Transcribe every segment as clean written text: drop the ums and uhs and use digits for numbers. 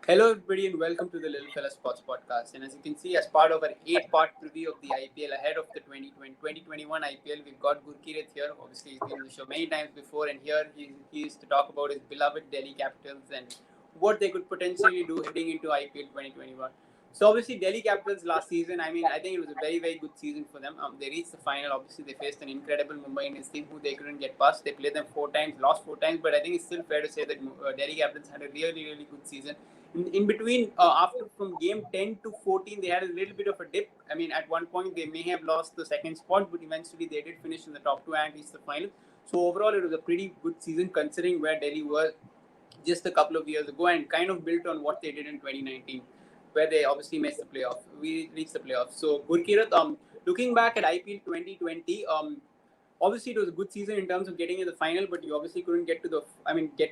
Hello, everybody, and welcome to the Little Fella Sports Podcast. And as you can see, as part of our 8-part preview of the IPL ahead of the 2021 IPL, we've got Gurkeerat here. Obviously, he's been on the show many times before, and here he is to talk about his beloved Delhi Capitals and what they could potentially do heading into IPL 2021. So, obviously, Delhi Capitals last season, I think it was a very, very good season for them. They reached the final. Obviously, they faced an incredible Mumbai Indians team who they couldn't get past. They played them 4 times, lost 4 times, but I think it's still fair to say that Delhi Capitals had a really, really good season. In between, after from game 10 to 14, they had a little bit of a dip. At one point, they may have lost the second spot, but eventually they did finish in the top two and reach the final. So, overall, it was a pretty good season considering where Delhi was just a couple of years ago and kind of built on what they did in 2019, where they obviously missed the playoff. We reached the playoffs. So, Gurkeerat, looking back at IPL 2020, obviously it was a good season in terms of getting in the final, but you obviously couldn't get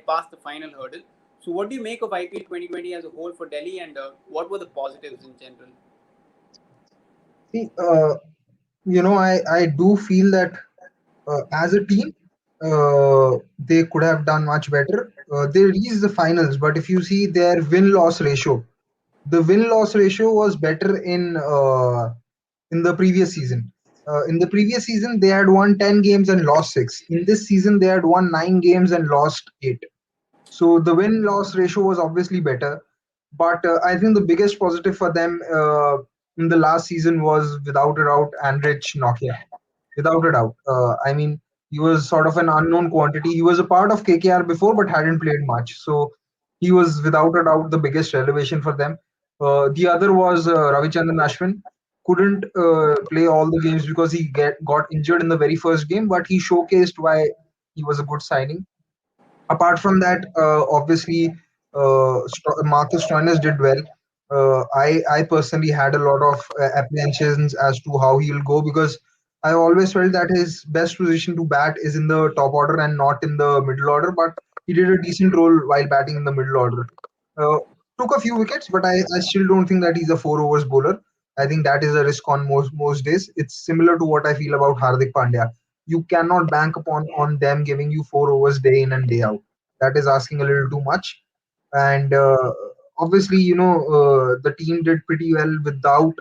past the final hurdle. So, what do you make of IPL 2020 as a whole for Delhi, and what were the positives in general? See, I do feel that as a team, they could have done much better. They reached the finals, but if you see their win-loss ratio, the win-loss ratio was better in the previous season. In the previous season, they had won 10 games and lost 6. In this season, they had won 9 games and lost 8. So the win-loss ratio was obviously better. But I think the biggest positive for them in the last season was, without a doubt, Andrich Nokia. Without a doubt. He was sort of an unknown quantity. He was a part of KKR before, but hadn't played much. So he was, without a doubt, the biggest revelation for them. The other was Ravichandran Ashwin. Couldn't play all the games because got injured in the very first game, but he showcased why he was a good signing. Apart from that, obviously, Marcus Stoinis did well. I personally had a lot of apprehensions as to how he will go, because I always felt that his best position to bat is in the top order and not in the middle order. But he did a decent role while batting in the middle order. Uh, Took a few wickets, but I still don't think that he's a 4 overs bowler. I think that is a risk on most days. It's similar to what I feel about Hardik Pandya. You cannot bank upon on them giving you 4 overs day in and day out. That is asking a little too much. And obviously, the team did pretty well without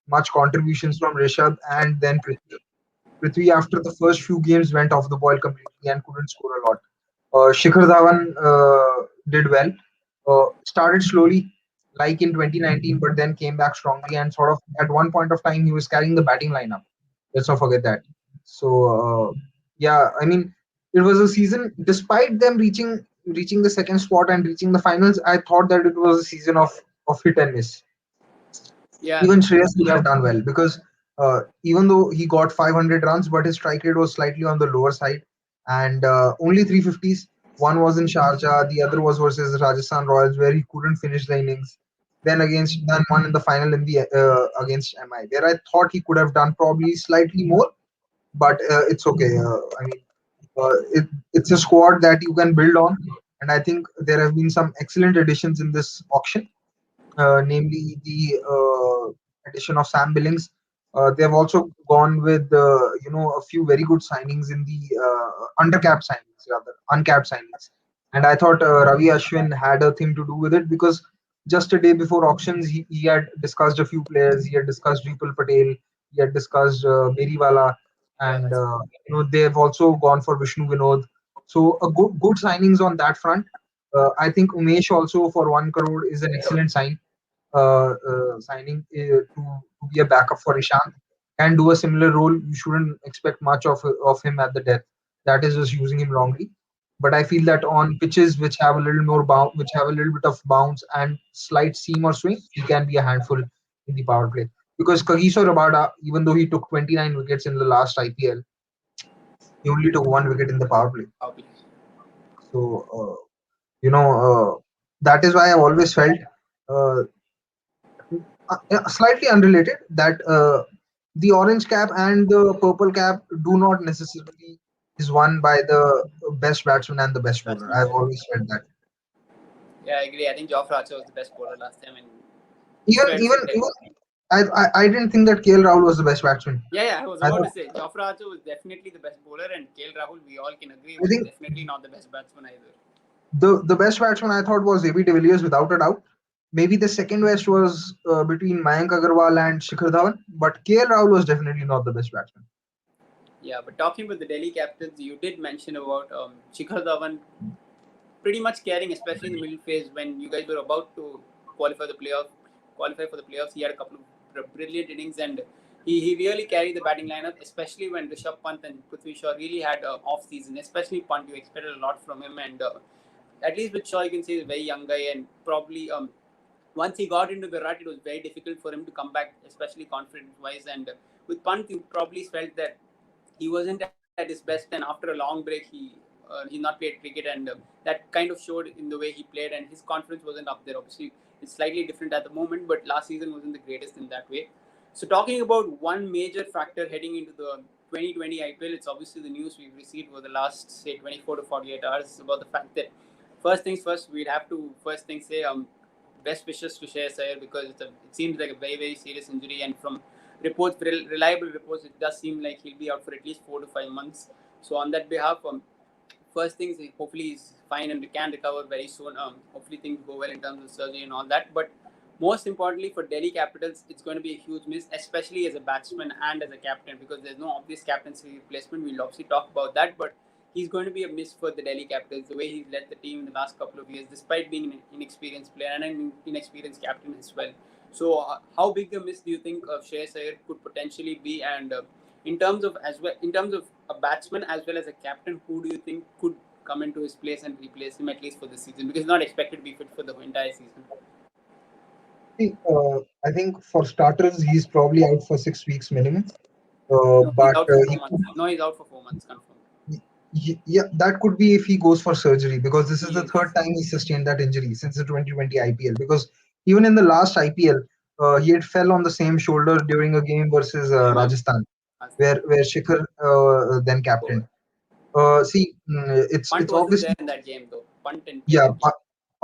much contributions from Rishabh and then Prithvi. Prithvi, after the first few games, went off the boil completely and couldn't score a lot. Shikhar Dhawan did well. Started slowly, like in 2019, but then came back strongly, and sort of at one point of time he was carrying the batting lineup. Let's not forget that. So yeah, it was a season. Despite them reaching the second spot and reaching the finals, I thought that it was a season of hit and miss. Yeah, Even Shreyas could have done well, because even though he got 500 runs, but his strike rate was slightly on the lower side, and only 350s. One was in Sharjah, the other was versus Rajasthan Royals, where he couldn't finish the innings. Then one in the final in the against MI, where I thought he could have done probably slightly more, but it's okay. It's a squad that you can build on, and I think there have been some excellent additions in this auction, namely the addition of Sam Billings. They have also gone with a few very good signings in the undercapped signings, rather uncapped signings. And I thought Ravi Ashwin had a thing to do with it, because just a day before auctions, he had discussed a few players. He had discussed Ripal Patel. He had discussed Meriwala, yeah, and that's they have also gone for Vishnu Vinod. So a good signings on that front. I think Umesh also for 1 crore is an excellent signing to be a backup for Ishant. Can do a similar role. You shouldn't expect much of him at the depth. That is just using him wrongly. But I feel that on pitches which have a little more bounce, which have a little bit of bounce and slight seam or swing, he can be a handful in the power play. Because Kagiso Rabada, even though he took 29 wickets in the last IPL, he only took 1 wicket in the power play. probably. So that is why I've always felt uh, slightly unrelated, that the orange cap and the purple cap do not necessarily is won by the best batsman and the best bowler. Batsman, I've yeah. always felt that. Yeah, I agree. I think Jofra Archer was the best bowler last time, and it's Even fair to say even that. even I didn't think that KL Rahul was the best batsman. Yeah, I was I about to thought say Jofra Archer was definitely the best bowler, and KL Rahul, we all can agree, I was think definitely not the best batsman either. the best batsman I thought was AB de Villiers, without a doubt. Maybe the second best was between Mayank Agarwal and Shikhar Dhawan, but KL Rahul was definitely not the best batsman. Yeah, but talking about the Delhi Capitals, you did mention about Shikhar Dhawan pretty much carrying, especially in the middle phase when you guys were about to qualify the playoff, qualify for the playoffs. He had a couple of brilliant innings, and he really carried the batting lineup, especially when Rishabh Pant and Prithvi Shaw really had off season. Especially Pant, you expected a lot from him, and at least with Shaw, you can see he's a very young guy, and probably once he got into the rut, it was very difficult for him to come back, especially confidence wise. And with Pant, you probably felt that he wasn't at his best, and after a long break, he's not played cricket, and that kind of showed in the way he played, and his confidence wasn't up there. Obviously, it's slightly different at the moment, but last season wasn't the greatest in that way. So, talking about one major factor heading into the 2020 IPL, it's obviously the news we've received over the last, say, 24 to 48 hours about the fact that first things first, we'd have to first thing say best wishes to Shreyas Iyer because it seems like a very, very serious injury, and from reports, reliable reports, it does seem like he'll be out for at least 4 to 5 months. So on that behalf, first things, hopefully he's fine and can recover very soon. Hopefully things go well in terms of surgery and all that. But most importantly for Delhi Capitals, it's going to be a huge miss, especially as a batsman and as a captain, because there's no obvious captaincy replacement. We'll obviously talk about that, but he's going to be a miss for the Delhi Capitals. The way he's led the team in the last couple of years, despite being an inexperienced player and an inexperienced captain as well. So, how big a miss do you think of Shreyas Iyer could potentially be? And in terms of a batsman as well as a captain, who do you think could come into his place and replace him at least for this season? Because he's not expected to be fit for the entire season. See, I think for starters, he's probably out for 6 weeks minimum. No, he's But out for four he months. could, No, he's out for 4 months, confirmed. yeah, that could be if he goes for surgery because this is the Yes. third time he sustained that injury since the 2020 IPL. Because even in the last IPL, he had fell on the same shoulder during a game versus I remember. Rajasthan, where Shikhar then Scored. captained. See, Punt it's wasn't there obviously, in that game though. Punt didn't play yeah, that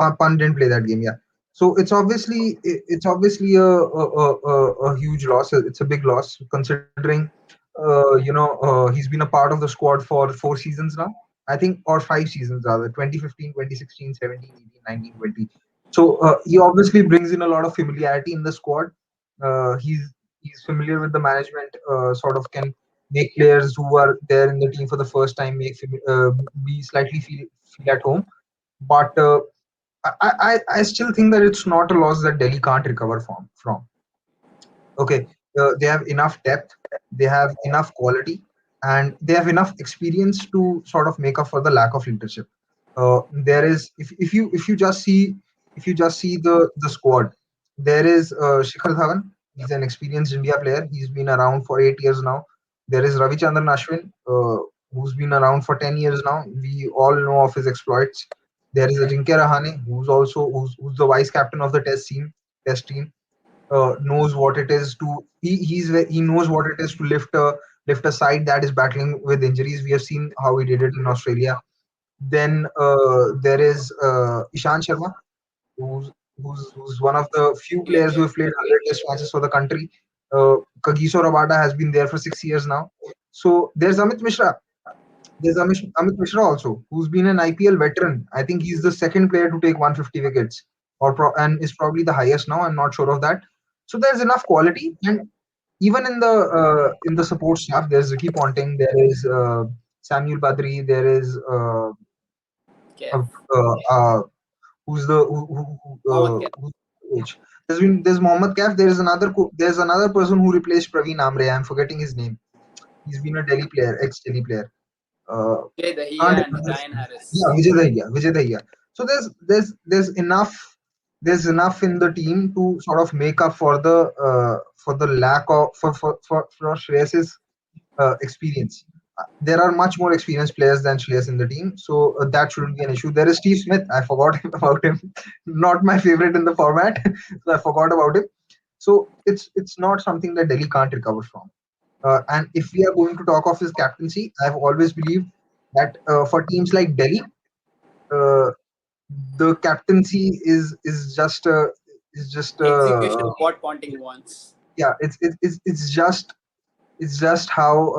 game. Pan didn't play that game. Yeah, so it's obviously a huge loss. It's a big loss considering he's been a part of the squad for 4 seasons now. I think, or 5 seasons rather, 2015, 2016, 17, 18, 19, 20. So he obviously brings in a lot of familiarity in the squad. He's familiar with the management. Sort of can make players who are there in the team for the first time be slightly feel at home. But I still think that it's not a loss that Delhi can't recover from. Okay, they have enough depth, they have enough quality, and they have enough experience to sort of make up for the lack of leadership. There is, if you just see the squad, there is Shikhar Dhawan. He's an experienced India player. He's been around for 8 years now. There is Ravichandran Ashwin, who's been around for 10 years now. We all know of his exploits. There is Ajinkya Rahane, who's the vice captain of the Test team. Knows what it is to he knows what it is to lift a side that is battling with injuries. We have seen how he did it in Australia. Then there is Ishan Sharma, who's who's one of the few Yes, players who yes. have played 100 test matches for the country. Kagiso Rabada has been there for 6 years now. So there's Amit Mishra. There's Amit Mishra also, who's been an IPL veteran. I think he's the second player to take 150 wickets, and is probably the highest now. I'm not sure of that. So there's enough quality, and even in the support staff, there's Ricky Ponting, there is Samuel Badri, there is Kev. uh, uh, uh, Mohammad Kev. who's the coach. There's Mohammad Kaf. There's another person who replaced Praveen Amre. I'm forgetting his name. He's been a Delhi player, ex-Delhi player. Uh, Vijay can't Dahiya and remember his Ryan name. Harris. Yeah, Vijay Dahiya. So there's enough in the team to sort of make up for the lack of for Shreyas's experience. There are much more experienced players than Shreyas in the team, so that shouldn't be an issue. There is Steve Smith. I forgot about him. Not my favorite in the format, so I forgot about him. So it's not something that Delhi can't recover from. And if we are going to talk of his captaincy, I've always believed that for teams like Delhi, uh, the captaincy is just Execution what Ponting wants. yeah, it's just how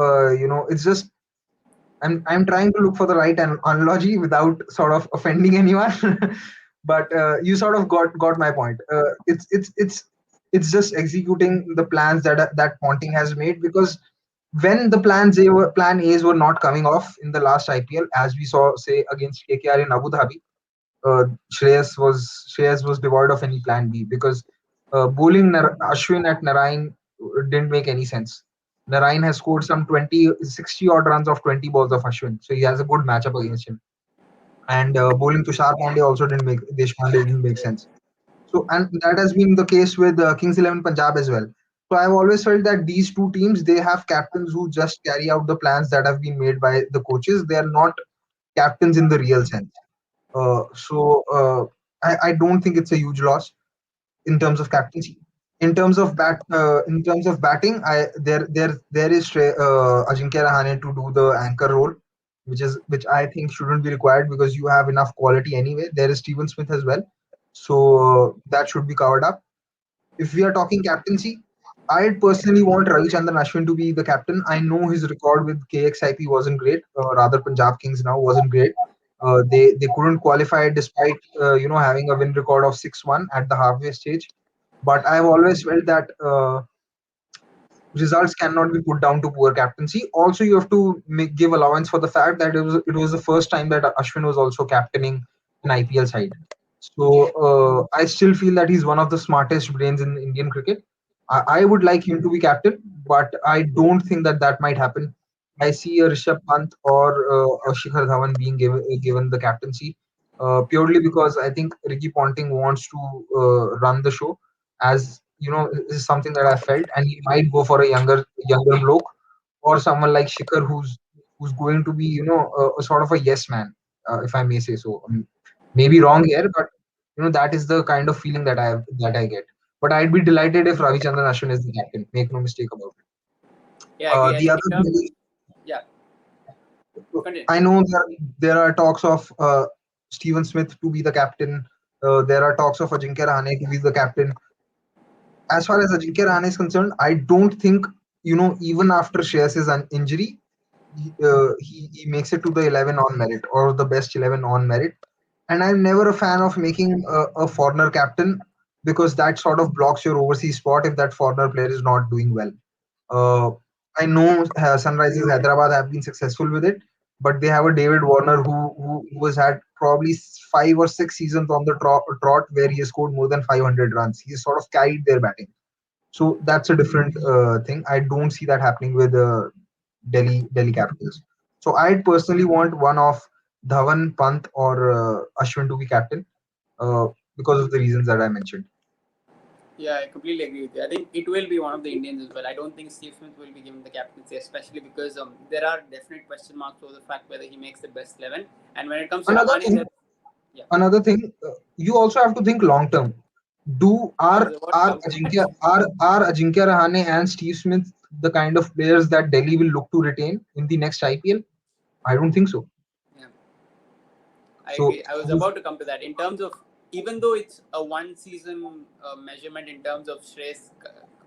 it's just I'm trying to look for the right analogy without sort of offending anyone. But you sort of got my point. It's just executing the plans that Ponting has made, because when the plan A's were not coming off in the last IPL, as we saw, say, against KKR in Abu Dhabi, uh, Shreyas was devoid of any plan B, because bowling Ashwin at Narayan didn't make any sense. Narayan has scored some 20, 60 odd runs of 20 balls of Ashwin, so he has a good matchup against him. And bowling Tushar Pandey also didn't make Deshpande didn't make sense. So, and that has been the case with Kings 11 Punjab as well. So I've always felt that these two teams, they have captains who just carry out the plans that have been made by the coaches. They are not captains in the real sense. I don't think it's a huge loss in terms of captaincy. In terms of batting, there is Ajinkya Rahane to do the anchor role, which I think shouldn't be required, because you have enough quality anyway. There is Steven Smith as well, so that should be covered up. If we are talking captaincy, I'd personally want Ravichandran Ashwin to be the captain. I know his record with KXIP wasn't great, rather Punjab Kings now wasn't great. They couldn't qualify despite having a win record of 6-1 at the halfway stage. But I've always felt that results cannot be put down to poor captaincy. Also, you have to give allowance for the fact that it was the first time that Ashwin was also captaining an IPL side. So I still feel that he's one of the smartest brains in Indian cricket. I would like him to be captain, but I don't think that that might happen. I see a Rishabh Pant or a Shikhar Dhawan being given the captaincy, purely because I think Ricky Ponting wants to run the show. As you know, this is something that I felt, and he might go for a younger bloke, or someone like Shikhar, who's going to be, a sort of a yes man, if I may say so. Maybe wrong here, but that is the kind of feeling that I get. But I'd be delighted if Ravichandran Ashwin is the captain. Make no mistake about it. Yeah, I agree. I The think other in terms, thing is, yeah, continue. I know there are talks of Steven Smith to be the captain. There are talks of Ajinkya Rahane to be the captain. As far as Ajinkya Rahane is concerned, I don't think, even after Shreyas's injury, he makes it to the 11 on merit, or the best 11 on merit. And I'm never a fan of making a foreigner captain, because that sort of blocks your overseas spot if that foreigner player is not doing well. Uh, I know Sunrisers Hyderabad have been successful with it, but they have a David Warner who has had probably 5 or 6 seasons on the trot where he has scored more than 500 runs. He's sort of carried their batting. So that's a different thing. I don't see that happening with Delhi Capitals. So I'd personally want one of Dhawan, Pant, or Ashwin to be captain, uh, because of the reasons that I mentioned. Yeah, I completely agree with you. I think it will be one of the Indians as well. I don't think Steve Smith will be given the captaincy, especially because there are definite question marks over the fact whether he makes the best 11. And when it comes to Another Rahane, thing, that yeah, you also have to think long term. Do I was about to are come to that. Are Ajinkya Rahane and Steve Smith the kind of players that Delhi will look to retain in the next IPL? I don't think so. Yeah, I So agree. I was about to come to that. In terms of, even though it's a one season measurement in terms of Shreyas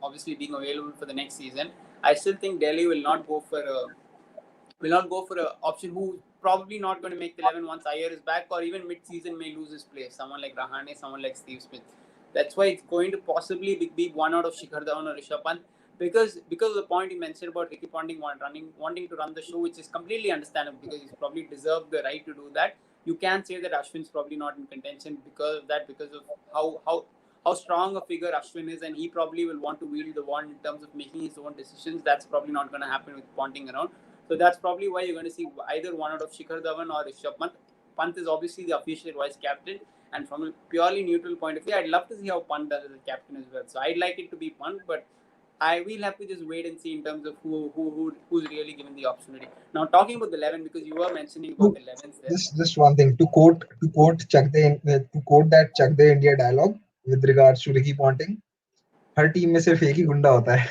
obviously being available for the next season, I still think Delhi will not go for a option who probably not going to make the 11 once Iyer is back, or even mid-season may lose his place. Someone like Rahane, someone like Steve Smith. That's why it's going to possibly be one out of Shikhar Dhawan or Rishabh Pant, because of the point you mentioned about Ricky Ponting wanting to run the show, which is completely understandable because he's probably deserved the right to do that. You can say that Ashwin's probably not in contention because of that, because of how strong a figure Ashwin is, and he probably will want to wield the wand in terms of making his own decisions. That's probably not going to happen with Ponting around. So that's probably why you're going to see either one out of Shikhar Dhawan or Rishabh Pant. Pant is obviously the official vice captain, and from a purely neutral point of view, I'd love to see how Pant does as a captain as well. So I'd like it to be Pant, but I will have to just wait and see in terms of who's really given the opportunity. Now talking about the 11, because you were mentioning about to the 11s there. just one thing, to quote that Chak De India dialogue with regards to Ricky Ponting. Her team में सिर्फ एक ही गुंडा होता है.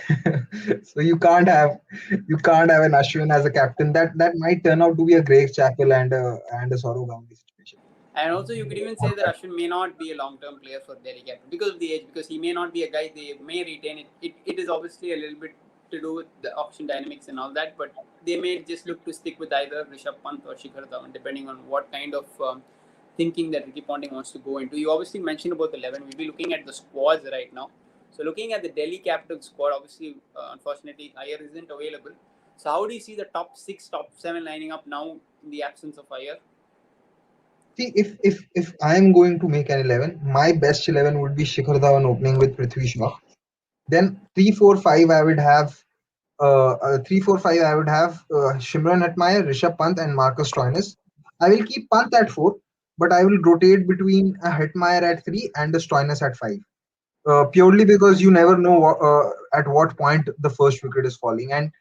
So you can't have an Ashwin as a captain. That might turn out to be a Greg Chappell and a Saurav Ganguly situation. And also, you could even say that Ashwin may not be a long-term player for Delhi Capitals because of the age, because he may not be a guy they may retain. It is obviously a little bit to do with the auction dynamics and all that, but they may just look to stick with either Rishabh Pant or Shikhar Dhawan, depending on what kind of thinking that Ricky Ponting wants to go into. You obviously mentioned about the 11. We'll be looking at the squads right now. So looking at the Delhi Capitals squad, obviously, unfortunately, Iyer isn't available. So how do you see the top 6, top 7 lining up now in the absence of Iyer? See, if I am going to make an 11, my best 11 would be Shikhar Dhawan opening with Prithvi Shaw. Then 3, 4, 5, I would have 3, 4, 5. I would have Shimron Hetmeyer, Rishabh Pant, and Marcus Stoinis. I will keep Pant at 4, but I will rotate between a Hetmeyer at 3 and a Stoinis at 5. Purely because you never know at what point the first wicket is falling and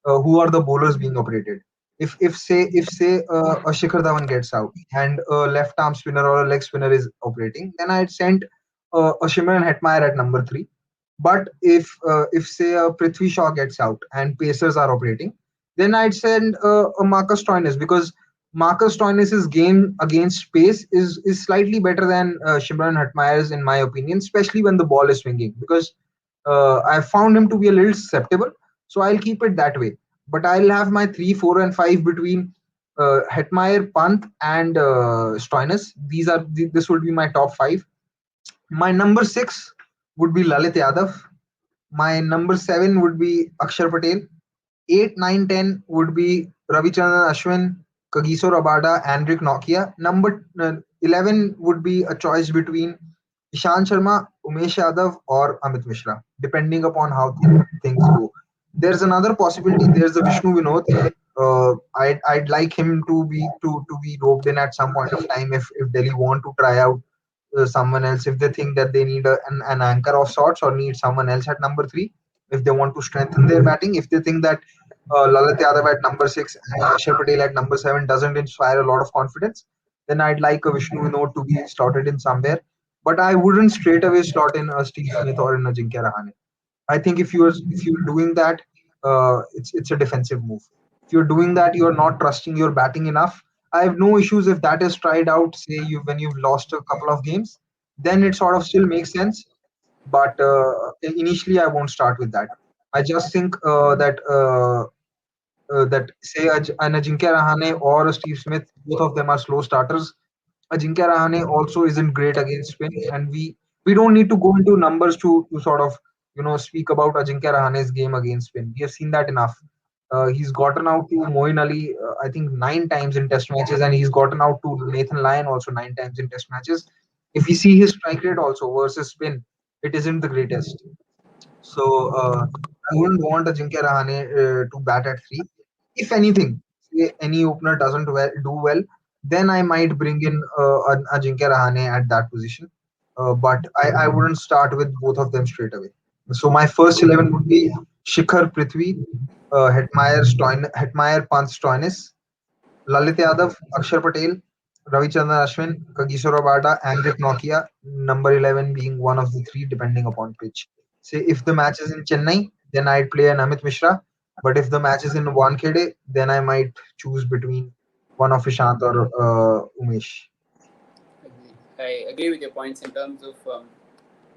who are the bowlers being operated. If say a Shikhar Dhawan gets out and a left arm spinner or a leg spinner is operating, then I'd send a Shimron Hetmeyer at number 3. But if say a Prithvi Shaw gets out and Pacers are operating, then I'd send a Marcus Stoinis, because Marcus Stoinis' game against pace is slightly better than Shimron Hetmeyer's, in my opinion, especially when the ball is swinging. Because I found him to be a little susceptible, so I'll keep it that way. But I'll have my 3, 4, and 5 between Hetmeyer, Pant, and Stoinis. This would be my top 5. My number 6 would be Lalit Yadav. My number 7 would be Akshar Patel. 8, 9, 10 would be Ravichandran Ashwin, Kagiso Rabada, and Rick Nokia. Number 11 would be a choice between Ishant Sharma, Umesh Yadav, or Amit Mishra, depending upon how things go. There's another possibility. There's a Vishnu Vinod. I'd like him to be roped in at some point of time if Delhi want to try out someone else, if they think that they need an anchor of sorts or need someone else at number 3, if they want to strengthen their batting, if they think that Lalit Yadav at number 6 and Akshar Patel at number 7 doesn't inspire a lot of confidence, then I'd like a Vishnu Vinod to be slotted in somewhere. But I wouldn't straight away slot in a Steve Smith or in a Ajinkya Rahane. I think if you're doing that, it's a defensive move. If you're doing that, you're not trusting your batting enough. I have no issues if that is tried out. Say you when you've lost a couple of games, then it sort of still makes sense. But initially, I won't start with that. I just think that say an Ajinkya Rahane or a Steve Smith, both of them are slow starters. Ajinkya Rahane also isn't great against spin, and we don't need to go into numbers to sort of speak about Ajinkya Rahane's game against spin. We have seen that enough. He's gotten out to Moeen Ali, I think 9 times in Test matches, and he's gotten out to Nathan Lyon also 9 times in Test matches. If we see his strike rate also versus spin, it isn't the greatest. So I wouldn't want Ajinkya Rahane to bat at 3. If anything, say any opener doesn't do well, then I might bring in an Ajinkya Rahane at that position. But I wouldn't start with both of them straight away. So my first 11 would be Shikhar Prithvi, Hetmeyer Pant Stoinis, Lalit Yadav, Akshar Patel, Ravichandran Ashwin, Kagiso Rabada, and Rick Nokia, number 11 being one of the 3 depending upon pitch. Say if the match is in Chennai, then I'd play an Amit Mishra. But if the match is in Wankhede, then I might choose between one of Ishant or Umesh. I agree with your points in terms of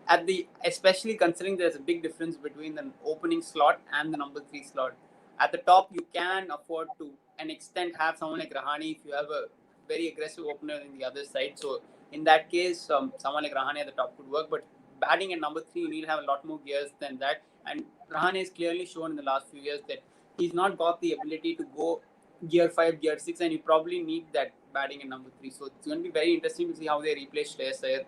at the especially considering there's a big difference between the opening slot and the number 3 slot. At the top, you can afford to an extent have someone like Rahane if you have a very aggressive opener in the other side. So in that case, someone like Rahane at the top could work. But batting at number 3, you need to have a lot more gears than that. And Rahane has clearly shown in the last few years that he's not got the ability to go gear 5, gear 6, and you probably need that batting at number 3. So it's going to be very interesting to see how they replace Shreyas Iyer,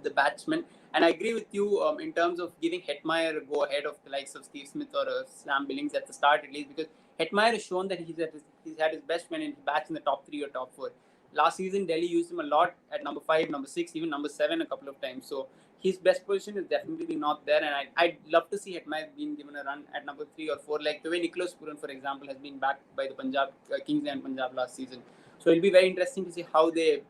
the batsman. And I agree with you in terms of giving Hetmeyer a go ahead of the likes of Steve Smith or Sam Billings at the start at least, because Hetmeyer has shown that he's had his best when he bats in the top 3 or top 4. Last season, Delhi used him a lot at number 5, number 6, even number 7 a couple of times. So his best position is definitely not there. And I'd love to see Hetmeyer being given a run at number 3 or 4, like the way Nicholas Puran, for example, has been backed by the Punjab Kings and Punjab last season. So it'll be very interesting to see how they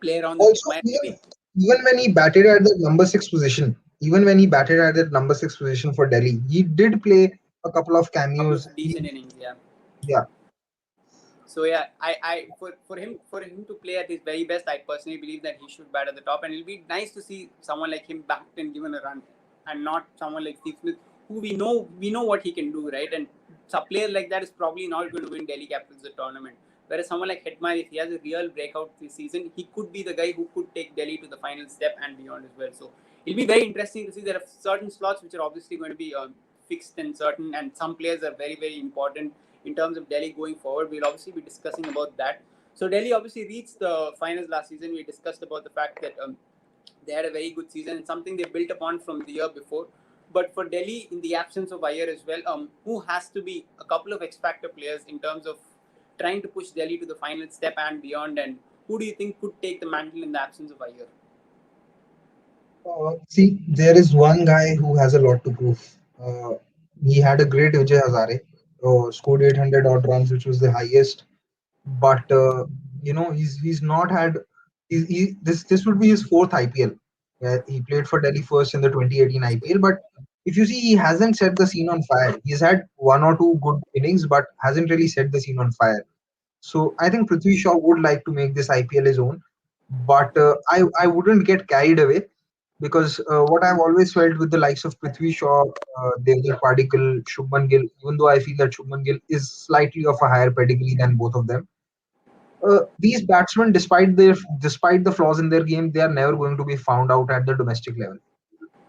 play around the Also, Hetmeyer. even when he batted at the number 6 position, even when he batted at that number 6 position for Delhi, he did play a couple of Couple cameos. of decent innings, yeah. Yeah. So yeah, I for him to play at his very best, I personally believe that he should bat at the top, and it'll be nice to see someone like him backed and given a run, and not someone like Steve Smith, who we know what he can do, right? And a player like that is probably not going to win Delhi Capitals the tournament. Whereas someone like Hetman, if he has a real breakout this season, he could be the guy who could take Delhi to the final step and beyond as well. So it'll be very interesting to see. There are certain slots which are obviously going to be fixed and certain, and some players are very, very important in terms of Delhi going forward. We'll obviously be discussing about that. So Delhi obviously reached the finals last season. We discussed about the fact that they had a very good season and something they built upon from the year before. But for Delhi, in the absence of Iyer as well, who has to be a couple of X factor players in terms of trying to push Delhi to the final step and beyond? And who do you think could take the mantle in the absence of Iyer? See, there is one guy who has a lot to prove. He had a great Vijay Hazare, scored 800 odd runs, which was the highest. But he's not had. This would be his fourth IPL. He played for Delhi first in the 2018 IPL, but if you see, he hasn't set the scene on fire. He's had one or two good innings, but hasn't really set the scene on fire. So I think Prithvi Shaw would like to make this IPL his own, but I wouldn't get carried away because what I've always felt with the likes of Prithvi Shaw, Devdutt Padikkal, Shubman Gill, even though I feel that Shubman Gill is slightly of a higher pedigree than both of them, these batsmen, despite the flaws in their game, they are never going to be found out at the domestic level.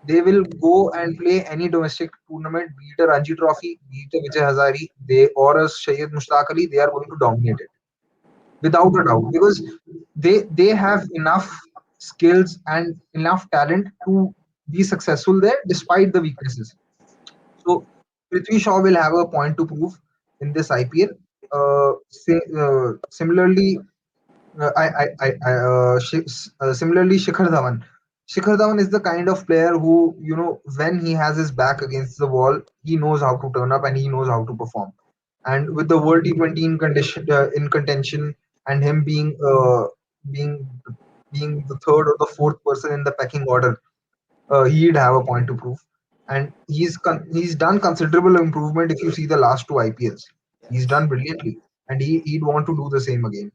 They will go and play any domestic tournament, be it a Ranji Trophy, be it a Vijay Hazare, they or a Syed Mushtaq Ali, they are going to dominate it without a doubt because they have enough skills and enough talent to be successful there despite the weaknesses. So Prithvi Shaw will have a point to prove in this IPL. Similarly, similarly, Shikhar Dhawan. Shikhar Dhawan is the kind of player who, when he has his back against the wall, he knows how to turn up and he knows how to perform. And with the World T20 in contention, and him being being the third or the fourth person in the pecking order, he'd have a point to prove. And he's done considerable improvement. If you see the last two IPLs, he's Yes. done brilliantly, and he'd want to do the same again.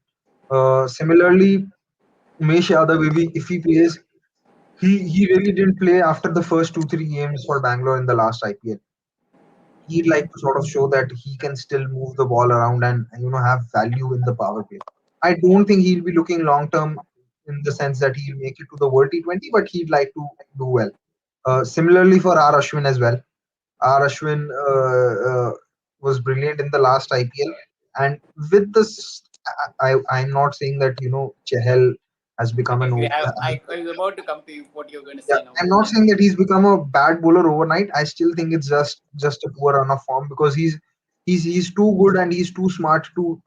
Similarly, Umesh Yadav, if he plays, he really didn't play after the first 2 3 games for Bangalore in the last IPL. He'd like to sort of show that he can still move the ball around and have value in the power play. I don't think he'll be looking long term in the sense that he'll make it to the World T20, but he'd like to do well. Similarly for R Ashwin as well. R Ashwin was brilliant in the last IPL, and with this, I'm not saying that Chahal has become I an agree. over, I was about to come to what you're going to yeah, say now. I'm not saying that he's become a bad bowler overnight. I still think it's just a poor run of form because he's too good and he's too smart to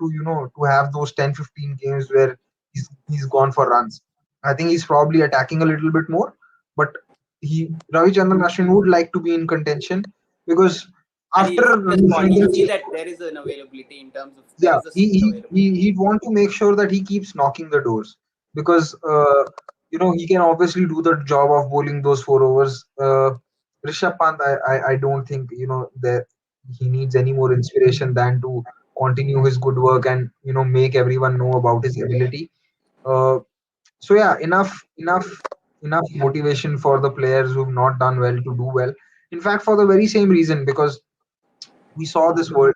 have those 10 15 games where he's gone for runs. I think he's probably attacking a little bit more, but Ravichandran Ashwin would like to be in contention because And after he'll see the spot. He'll see Sunday, that there is an availability in terms of there yeah, is a spot available. he'd want to make sure that he keeps knocking the doors because he can obviously do the job of bowling those 4 overs. Rishabh Pant, I don't think that he needs any more inspiration than to continue his good work and make everyone know about his ability. Uh, so yeah, enough motivation for the players who've not done well to do well. In fact, for the very same reason, because we saw this 5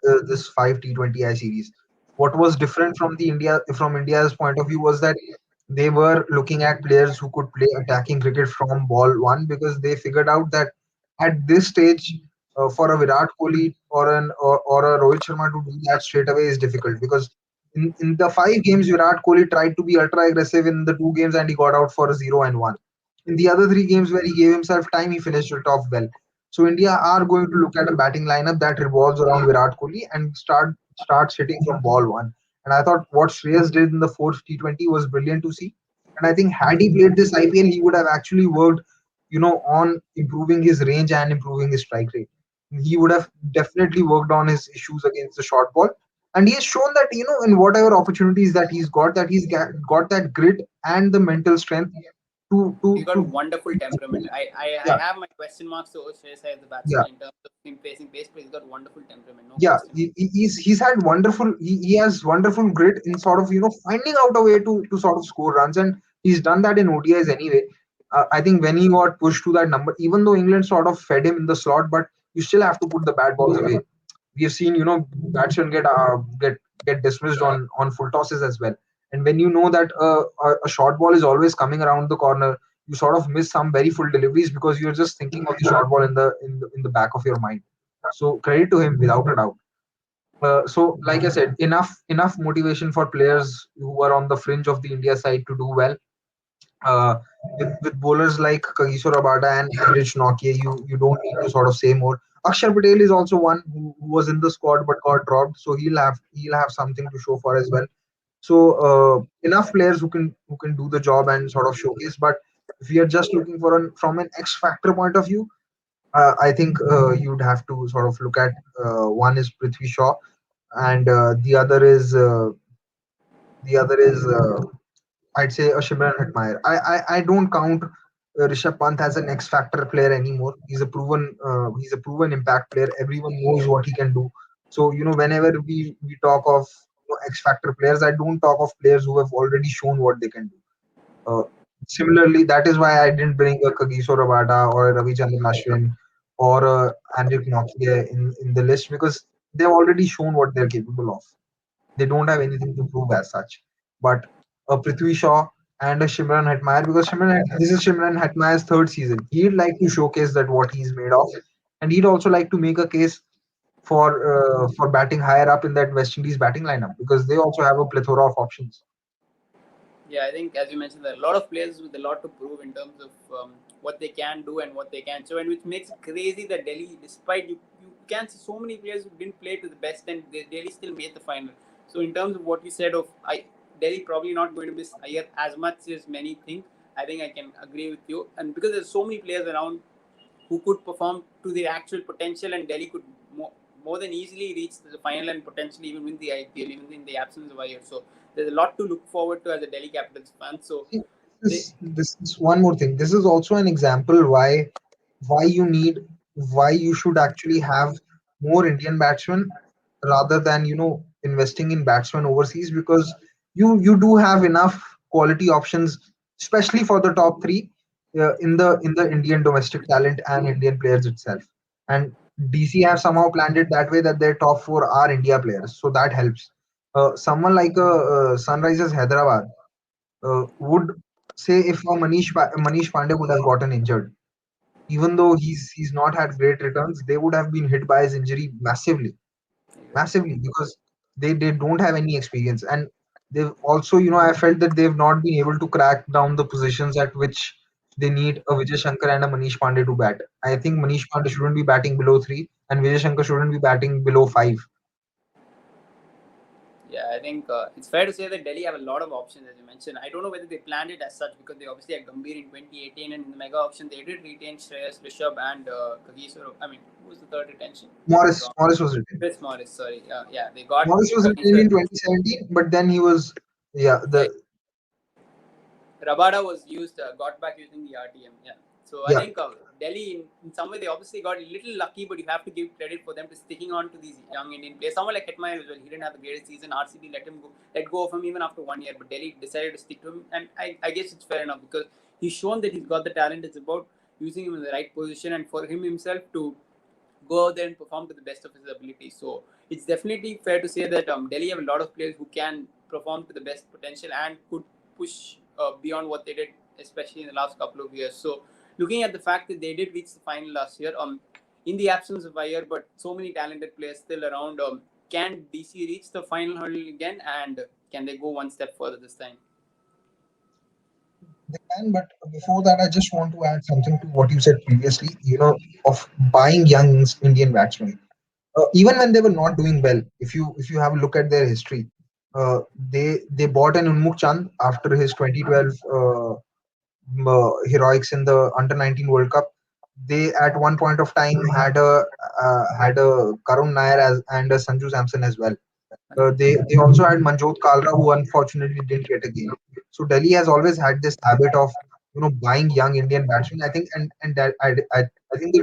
T20I series. What was different from India's point of view was that they were looking at players who could play attacking cricket from ball one because they figured out that at this stage, for a Virat Kohli or a Rohit Sharma to do that straight away is difficult because in the 5 games Virat Kohli tried to be ultra aggressive in the 2 games and he got out for a 0 and 1. In the other 3 games where he gave himself time, he finished it off well. So India are going to look at a batting lineup that revolves around Virat Kohli and start hitting from ball one. And I thought what Shreyas did in the fourth T20 was brilliant to see. And I think had he played this IPL, he would have actually worked, on improving his range and improving his strike rate. He would have definitely worked on his issues against the short ball. And he has shown that, in whatever opportunities that he's got, that got that grit and the mental strength He's got a to wonderful temperament. I yeah, have my question marks over Shreyas as the yeah. batsman in terms of him facing pace, but he's got wonderful temperament, no Yeah, question. he's had wonderful he has wonderful grit in sort of finding out a way to sort of score runs, and he's done that in ODIs anyway. I think when he got pushed to that number, even though England sort of fed him in the slot, but you still have to put the bad balls away. We have seen batsmen get dismissed on full tosses as well. And when you know that a short ball is always coming around the corner, you sort of miss some very full deliveries because you're just thinking of the short ball in the back of your mind. So credit to him without a doubt. So, like I said, enough motivation for players who are on the fringe of the India side to do well. Uh, with bowlers like Kagiso Rabada and Rich Nokia, you don't need to sort of say more. Akshar Patel is also one who was in the squad but got dropped, so he'll have something to show for as well. So enough players who can do the job and sort of showcase. But if we are just looking for from an X factor point of view, I think you'd have to sort of look at one is Prithvi Shaw, and the other is I'd say a Shimran Hetmeyer. I don't count Rishabh Pant as an X factor player anymore. He's a proven impact player. Everyone knows what he can do. So whenever we talk of X factor players, I don't talk of players who have already shown what they can do. Uh, Similarly, that is why I didn't bring a Kagiso Rabada or a Ravichandran Ashwin or Andrew Nokia in the list because they've already shown what they're capable of. They don't have anything to prove as such. But a Prithvi Shaw and a Shimran Hetmeyer, because this is Shimran Hetmeyer's third season. He'd like to showcase that what he's made of, and he'd also like to make a case for batting higher up in that West Indies batting lineup because they also have a plethora of options. Yeah, I think as you mentioned, there are a lot of players with a lot to prove in terms of what they can do and what they can show, and which makes it crazy that Delhi, despite you can see so many players who didn't play to the best, and Delhi still made the final. So in terms of what you said of Delhi probably not going to miss Iyer as much as many think. I think I can agree with you, and because there's so many players around who could perform to their actual potential, and Delhi could more than easily reach the final and potentially even win the IPL, even in the absence of Iyer. So there's a lot to look forward to as a Delhi Capitals fan. So See, they, this is one more thing. This is also an example why you need why you should actually have more Indian batsmen rather than investing in batsmen overseas because you do have enough quality options, especially for the top three in the Indian domestic talent and Indian players itself. And DC have somehow planned it that way that their top four are India players, so that helps. Someone like Sunrisers Hyderabad would say if Manish Pandey would have gotten injured, even though he's not had great returns, they would have been hit by his injury massively because they don't have any experience and they've also I felt that they've not been able to crack down the positions at which they need a Vijay Shankar and a Manish Pandey to bat. I think Manish Pandey shouldn't be batting below 3 and Vijay Shankar shouldn't be batting below 5. yeah, I think it's fair to say that Delhi have a lot of options, as you mentioned. I don't know whether they planned it as such because they obviously had Gambhir in 2018, and in the mega option they did retain Shreyas, Rishabh, and Kagiso. I mean, who was the third retention? Morris was retained. Chris Morris. Sorry, yeah, they got Morris was retained in 2017, but then he was yeah yeah, the Rabada was used, got back using the RTM. Yeah. So I yeah think Delhi, in some way, they obviously got a little lucky, but you have to give credit for them to sticking on to these young Indian players. Someone like Hetmeyer as well, he didn't have the greatest season. RCB let go of him even after 1 year, but Delhi decided to stick to him, and I guess it's fair enough because he's shown that he's got the talent. It's about using him in the right position and for him himself to go out there and perform to the best of his ability. So it's definitely fair to say that Delhi have a lot of players who can perform to the best potential and could push beyond what they did, especially in the last couple of years. So looking at the fact that they did reach the final last year, in the absence of Iyer, but so many talented players still around, can DC reach the final hurdle again, and can they go one step further this time? they can. But before that, I just want to add something to what you said previously. Of buying young Indian batsmen. Even when they were not doing well, if you have a look at their history, they bought an Unmukh Chand after his 2012 heroics in the under 19 World Cup. They at one point of time had a Karun Nair and a Sanju Samson as well. They also had Manjot Kalra, who unfortunately didn't get a game. So Delhi has always had this habit of buying young Indian batsmen. I think and that I think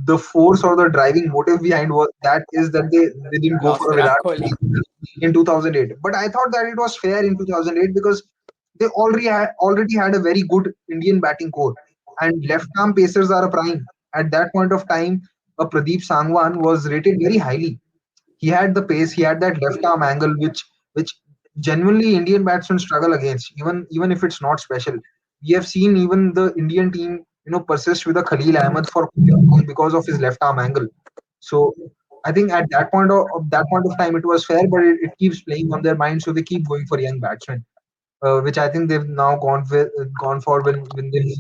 the force or the driving motive behind that is that they didn't go Lost for a Virat Virat Kohli. Kohli in 2008. But I thought that it was fair in 2008 because they already had a very good Indian batting core, and left arm pacers are a prime. At that point of time, a Pradeep Sangwan was rated very highly. He had the pace, he had that left arm angle, which genuinely Indian batsmen struggle against, even if it's not special. We have seen even the Indian team, persist with a Khalil Ahmed for quite long because of his left arm angle. So I think at that point of time it was fair, but it keeps playing on their mind, so they keep going for young batsmen, which I think they've now gone for when they've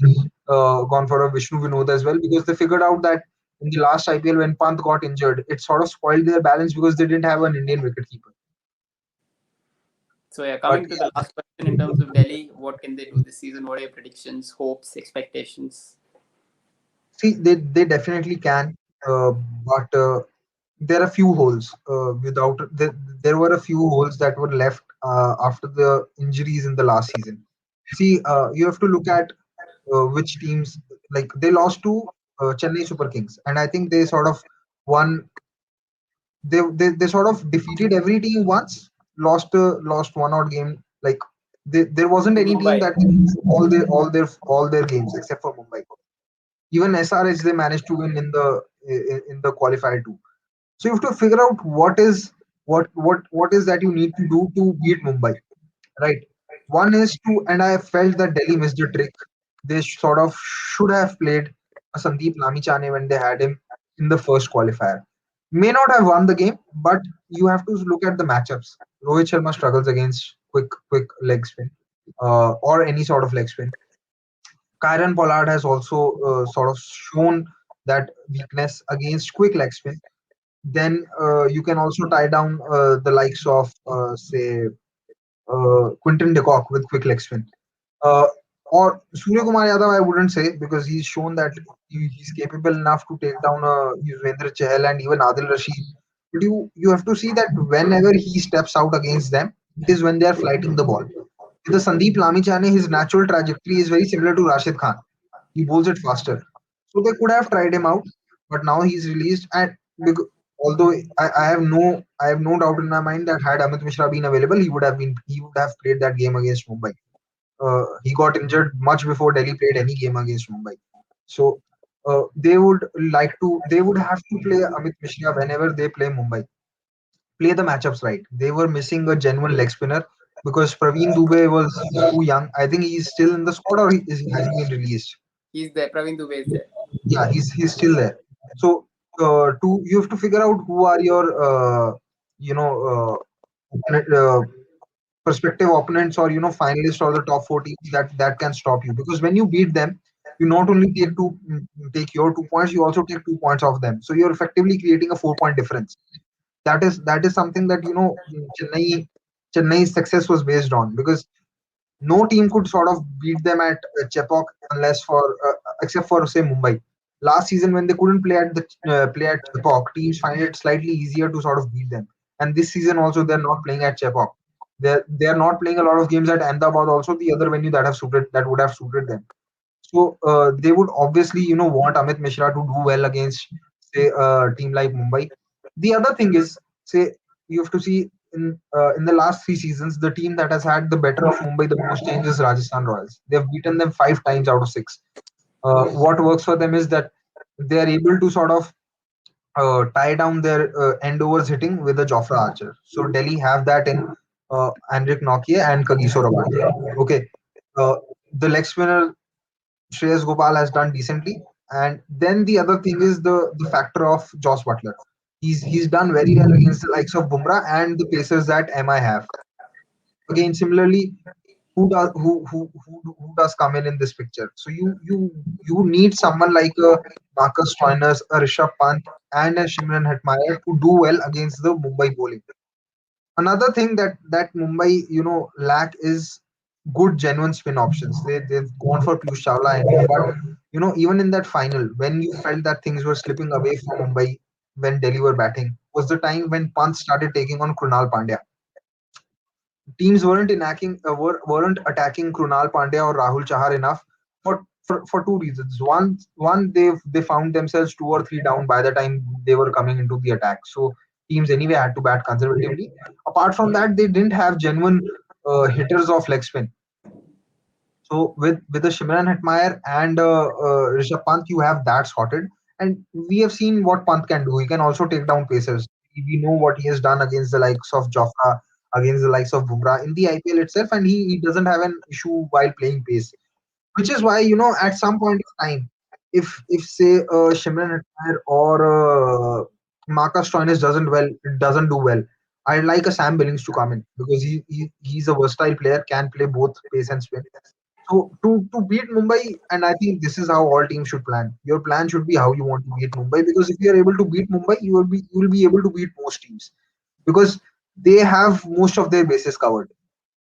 gone for a Vishnu Vinod as well, because they figured out that in the last IPL when Pant got injured, it sort of spoiled their balance because they didn't have an Indian wicketkeeper. So yeah, But coming to the last question in terms of Delhi, what can they do this season? What are your predictions, hopes, expectations? see, they definitely can, but there are few holes. There were a few holes that were left after the injuries in the last season. See, you have to look at which teams, like they lost to Chennai Super Kings, and I think they sort of won. They sort of defeated every team once, lost one odd game. Like there wasn't any team Mumbai. that wins all their games except for Mumbai. Even SRH they managed to win in the qualifier too. So you have to figure out what is that you need to do to beat Mumbai, right? One is to, and I felt that Delhi missed a trick. They sort of should have played a Sandeep Lamichane when they had him in the first qualifier. May not have won the game, but you have to look at the matchups. Rohit Sharma struggles against quick leg spin, or any sort of leg spin. Kyron Pollard has also sort of shown that weakness against quick leg spin. Then you can also tie down the likes of, say, Quinton de Kock with quick leg spin. Uh, or Surya Kumar Yadav, I wouldn't say, because he's shown that he's capable enough to take down Yuzvendra Chahal and even Adil Rashid. But you have to see that whenever he steps out against them, it is when they are flighting the ball. With the Sandeep Lamichane, his natural trajectory is very similar to Rashid Khan. He bowls it faster. So they could have tried him out, but now he's released. And although I have no doubt in my mind that had Amit Mishra been available, he would have played that game against Mumbai. He got injured much before Delhi played any game against Mumbai. So they would have to play Amit Mishra whenever they play Mumbai. Play the matchups right. They were missing a genuine leg spinner because Praveen Dubey was too young. I think he's still in the squad, or has he been released? He's there. Praveen Dubey is there. Yeah, he's still there. So to you have to figure out who are your you know opponent, prospective opponents, or finalists, or the top four teams that can stop you, because when you beat them, you not only take your 2 points, you also take 2 points off them, so you're effectively creating a 4 point difference. That is something that Chennai's success was based on, because no team could sort of beat them at Chepauk, unless for except for, say, Mumbai. Last season, when they couldn't play at Chepauk, teams find it slightly easier to sort of beat them. And this season also, they're not playing at Chepauk. They're not playing a lot of games at Ahmedabad, also the other venue that would have suited them. So they would obviously, want Amit Mishra to do well against, say, a team like Mumbai. The other thing is, say, you have to see in the last 3 seasons, the team that has had the better of Mumbai the most change is Rajasthan Royals. They've beaten them 5 times out of 6. What works for them is that they are able to sort of tie down their end overs hitting with a Jofra Archer. So Delhi have that in Andrik Nokia and Kagiso Rabada. Okay. Uh, the leg spinner Shreyas Gopal has done decently. And then the other thing is the factor of Joss Butler. He's done very well against the likes of Bumrah and the pacers that MI have. Again, similarly, who does come in this picture? So you need someone like a Marcus Stoinis, a Rishabh Pant, and a Shimran Hetmeyer to do well against the Mumbai bowling. Another thing that Mumbai lack is good genuine spin options. They've gone for Piyush Chawla, but even in that final, when you felt that things were slipping away from Mumbai when Delhi were batting, was the time when Pant started taking on Krunal Pandya. Teams weren't attacking Krunal Pandya or Rahul Chahar enough for two reasons. One they found themselves 2 or 3 down by the time they were coming into the attack. So teams anyway had to bat conservatively. Apart from that, they didn't have genuine hitters of leg spin. So with the Shimran Hetmeyer and Rishabh Pant, you have that sorted. And we have seen what Pant can do. He can also take down pacers. We know what he has done against the likes of Jofra, against the likes of Bumrah in the IPL itself, and he doesn't have an issue while playing pace. Which is why, at some point of time, if say Shimran Hetmeyer or Marcus Stoinis doesn't do well, I'd like a Sam Billings to come in because he's a versatile player, can play both pace and spin. So to beat Mumbai, and I think this is how all teams should plan. Your plan should be how you want to beat Mumbai, because if you are able to beat Mumbai, you will be able to beat most teams because they have most of their bases covered.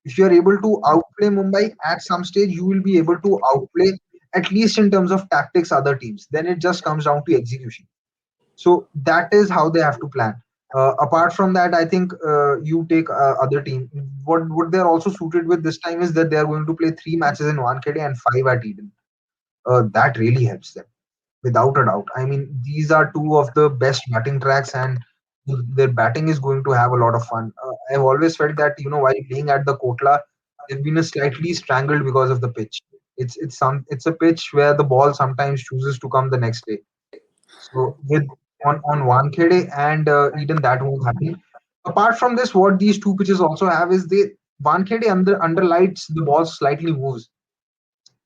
If you are able to outplay Mumbai at some stage, you will be able to outplay, at least in terms of tactics, other teams. Then it just comes down to execution. So that is how they have to plan. Apart from that, I think you take other team. What they're also suited with this time is that they are going to play 3 matches in Wankhede and 5 at Eden. That really helps them without a doubt. I mean, these are two of the best batting tracks, and their batting is going to have a lot of fun. I've always felt that while playing at the Kotla, they've been a slightly strangled because of the pitch. It's a pitch where the ball sometimes chooses to come the next day. So with on Wankhede and Eden, that won't happen. Apart from this, what these two pitches also have is they Wankhede underlights the ball slightly moves,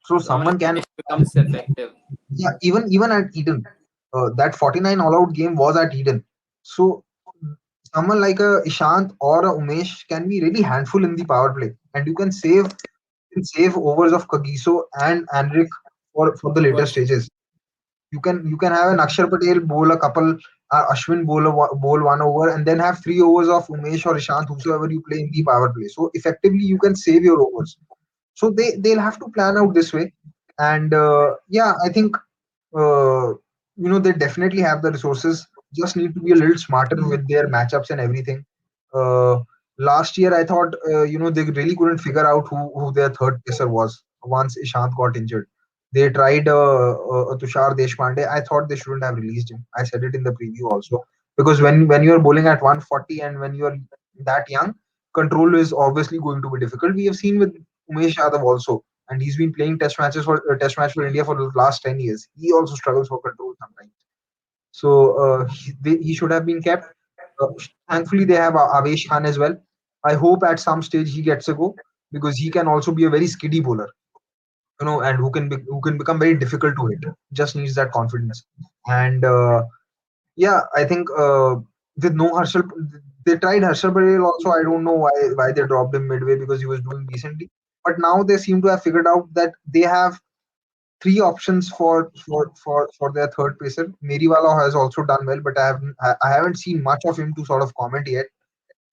so So someone can. it becomes effective. Yeah, even at Eden, that 49 all-out game was at Eden. So someone like a Ishant or a Umesh can be really handful in the power play, and you can save overs of Kagiso and Anrik for the later For stages. You can have an Akshar Patel bowl a couple, Ashwin bowl 1 over, and then have 3 overs of Umesh or Ishant, whosoever you play in the power play. So effectively, you can save your overs. So they'll have to plan out this way, and yeah, I think uh, they definitely have the resources. Just need to be a little smarter with their matchups and everything. Uh, Last year, I thought they really couldn't figure out who their third pacer was once Ishant got injured. They tried Tushar Deshpande. I thought they shouldn't have released him. I said it in the preview also, because when you're bowling at 140 and when you're that young, control is obviously going to be difficult. We have seen with Umesh Yadav also, and he's been playing test match for India for the last 10 years. He also struggles for control sometimes. So he should have been kept. Thankfully, they have Avesh Khan as well. I hope at some stage he gets a go, because he can also be a very skiddy bowler, and who can become very difficult to hit. Just needs that confidence. And yeah, I think with no Harshal, they tried Harshal Patel also. I don't know why they dropped him midway, because he was doing decently. But now they seem to have figured out that they have three options for their third pacer. Meriwala has also done well, but I haven't seen much of him to sort of comment yet.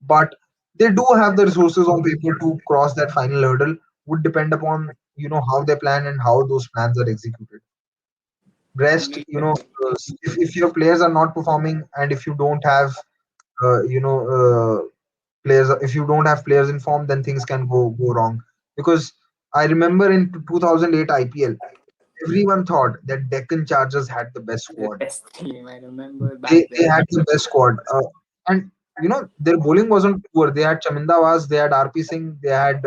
But they do have the resources on paper to cross that final hurdle. Would depend upon how they plan and how those plans are executed. Rest, completely agree. if your players are not performing, and if you don't have players, if you don't have players in form, then things can go wrong. Because I remember in 2008 IPL, everyone thought that Deccan Chargers had the best The squad. best team I remember back They then. had the best squad, and their bowling wasn't poor. They had Chaminda Vaz, they had RP Singh, they had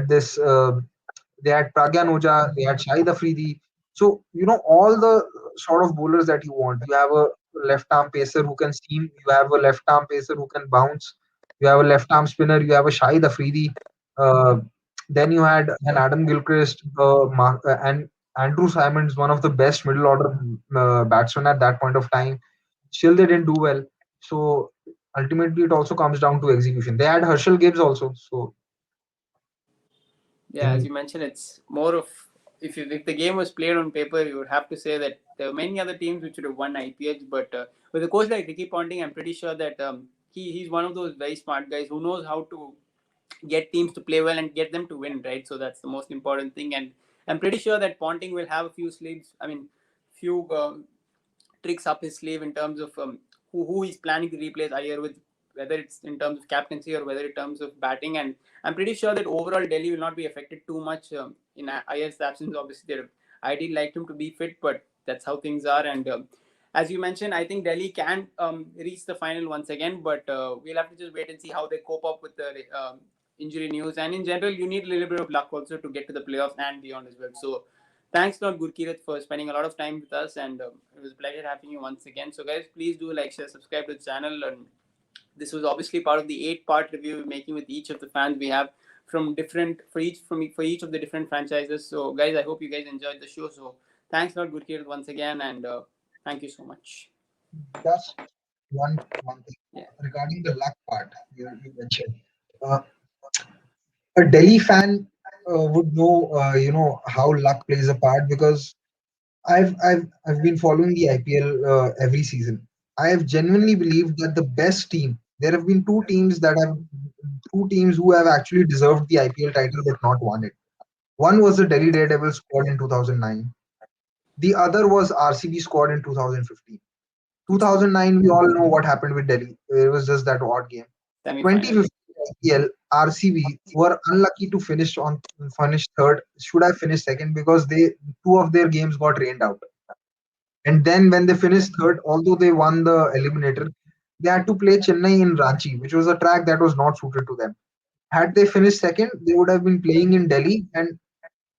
this. They had Pragyan Oja, they had Shahid Afridi. So, all the sort of bowlers that you want. You have a left arm pacer who can seam, you have a left arm pacer who can bounce, you have a left arm spinner, you have a Shahid Afridi. Uh, then you had an Adam Gilchrist, and Andrew Simons, one of the best middle order batsmen at that point of time. Still, they didn't do well. So, ultimately, it also comes down to execution. They had Herschel Gibbs also. So, Yeah, as in you mentioned, it's more of if the game was played on paper, you would have to say that there were many other teams which would have won IPLs. But with a coach like Ricky Ponting, I'm pretty sure that he's one of those very smart guys who knows how to get teams to play well and get them to win, right? So that's the most important thing. And I'm pretty sure that Ponting will have a few sleeves. I mean, few tricks up his sleeve in terms of who he's planning to replace Iyer with, whether it's in terms of captaincy or whether in terms of batting. And I'm pretty sure that overall Delhi will not be affected too much in Iyer's absence. Obviously, they'd ideally like him to be fit, but that's how things are. And as you mentioned, I think Delhi can reach the final once again, but we'll have to just wait and see how they cope up with the injury news. And in general, you need a little bit of luck also to get to the playoffs and beyond as well. So thanks a lot, Gurkirat, for spending a lot of time with us, and it was a pleasure having you once again. So, guys, please do like, share, subscribe to the channel. And this was obviously part of the 8-part review we're making with each of the fans we have from different for each of the different franchises. So, guys, I hope you guys enjoyed the show. So, thanks a lot, Gurkirat, once again, and thank you so much. Just one thing Yeah. regarding the luck part you mentioned. Uh, a Delhi fan would know, how luck plays a part because I've been following the IPL every season. I have genuinely believed that the best team. There have been two teams who have actually deserved the IPL title but not won it. One was the Delhi Daredevils squad in 2009. The other was RCB squad in 2015. 2009, we all know what happened with Delhi. It was just that odd game. Semi-final. 2015 IPL, RCB were unlucky to finish third. Should have finished second because two of their games got rained out. And then when they finished third, although they won the eliminator, they had to play Chennai in Ranchi, which was a track that was not suited to them. Had they finished second, they would have been playing in Delhi, and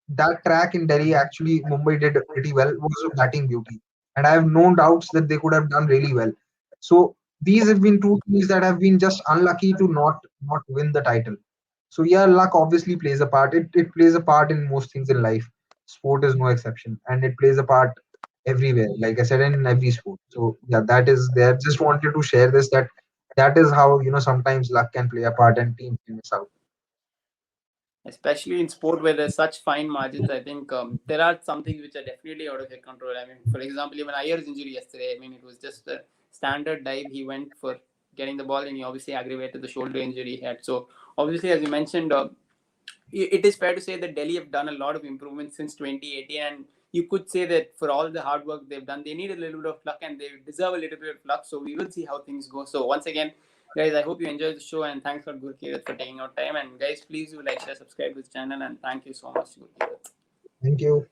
that track in Delhi actually Mumbai did pretty well. Was a batting beauty, and I have no doubts that they could have done really well. So these have been two teams that have been just unlucky to not win the title. So yeah, luck obviously plays a part. It plays a part in most things in life. Sport is no exception, and it plays a part everywhere. Like I said, in every sport. So yeah, that is there. Just wanted to share this that is how sometimes luck can play a part and teams can miss out. Especially in sport where there's such fine margins, I think there are some things which are definitely out of your control. I mean, for example, even Ayer's injury yesterday, I mean, it was just a standard dive. He went for getting the ball and he obviously aggravated the shoulder injury he had. So, obviously, as you mentioned, it is fair to say that Delhi have done a lot of improvements since 2018. And you could say that for all the hard work they've done, they need a little bit of luck and they deserve a little bit of luck. So, we will see how things go. So, once again, guys, I hope you enjoyed the show and thanks for Gurkirat for taking out time. And guys, please do like, share, subscribe to this channel and thank you so much, Gurkirat. Thank you.